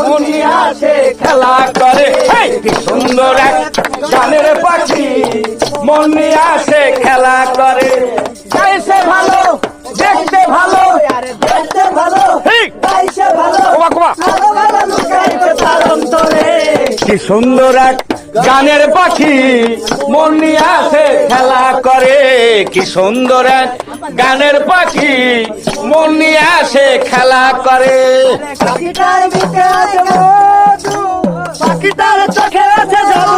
মন নিয়ে আসে খেলা করে। কি সুন্দর এক গানের পাখি মন নিয়ে আসে খেলা করে। গাইছে ভালো দেখতে ভালো, দেখতে ভালো, গাইছে ভালো, কমা কমা। ভালো ভালো লুকাইছে তার অন্তরে। কি সুন্দর এক গানের পাখি মন নিয়ে আসে খেলা করে। কি সুন্দর এক গানের পাখি মন নিয়ে আসে খেলা করে। পাখিটার বুকে আছে মধু, পাখিটার চোখে আছে জাদু।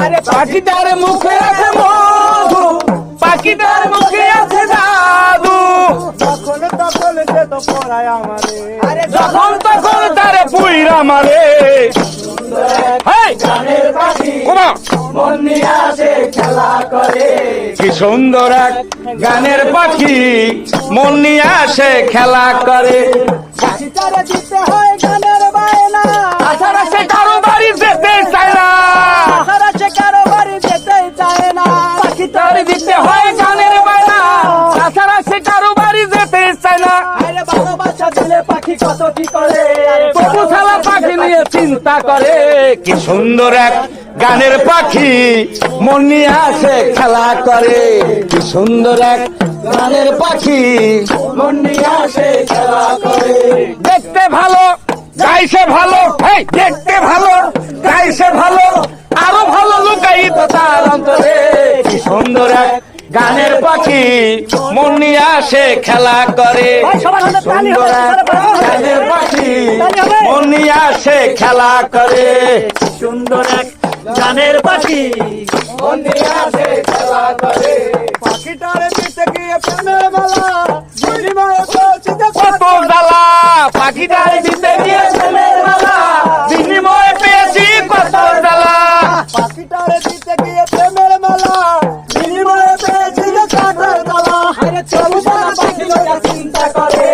আরে পাখিটার মুখে আছে মধু, পাখিটার মুখে আছে জাদু। যখন তখন সে তো পড়ায় আমারে, যখন তখন তারে পুইরা মারে। গানের পাখি কমা। মন নিয়ে আসে খেলা করে। কি সুন্দর এক গানের পাখি মন নিয়ে আসে খেলা করে। পাখিটারে দিতে হয় গানের বায়না, তাছাড়া সে কারো বাড়ি যেতে চায় না। তাছাড়া সে কারো বাড়ি যেতেই চায় না। তারে দিতে হয় গানের বায়না, তাছাড়া সে কারো বাড়ি যেতে চায় না। আরে ভালোবাসা দিলে পাখি কত কি করে, তবু শালা পাখি নিয়ে চিন্তা করে। কি সুন্দর এক গানের পাখি মন নিয়ে আসে খেলা করে। কি সুন্দর এক গানের পাখি মন নিয়ে আসে খেলা করে। দেখতে ভালো গাইছে ভালো, দেখতে ভালো গাইছে ভালো, আরো ভালো লুকায়িত তার অন্তরে। কি সুন্দর এক গানের পাখি মন নিয়ে আসে খেলা করে। সুন্দর এক গানের পাখি মন নিয়ে আসে খেলা করে। সুন্দর এক গানের পাখি মন নিয়ে আসে খেলা করে। পাখিটারে দিতে গিয়ে প্রেমের মালা, বিনিময়ে পেয়েছি যে কত জ্বালা, পাখিটার দিতে গিয়ে প্রেমের মালা, বিনিময়ে পেয়েছি কত জ্বালা। পাখিটারে দিতে গিয়ে প্রেমের মালা, বিনিময়ে পেয়েছি যে কাঠের তলা। আরে চবু সালাম পাখি লোকা চিন্তা করে,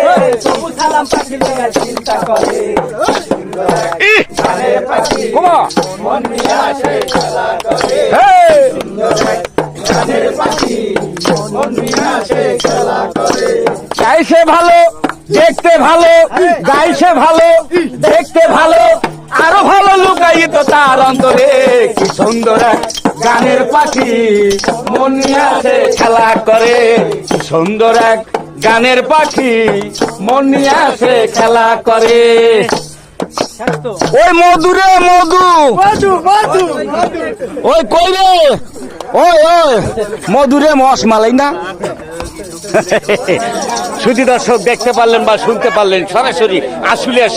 চবু সালাম পাখি লোকা চিন্তা করে। ইহ, গানের পাখি কমা। মন নিয়ে আসে খেলা করে। হেই, গানের পাখি মন নিয়ে আসে খেলা করে। গাইছে ভালো দেখতে ভালো, গাইছে ভালো দেখতে ভালো, আরো ভালো লুকায়িত তার অন্তরে। কি সুন্দর এক গানের পাখি মন নিয়ে আসে খেলা করে। কি সুন্দর এক গানের পাখি মন নিয়ে আসে খেলা করে। ওই মধুরে মধু, মধু মধু মধু ওই কই রে, ওই ওই মধুরে মশ মালাই না। শুধু দর্শক দেখতে পারলেন বা শুনতে পারলেন সরাসরি আশুলিয়ার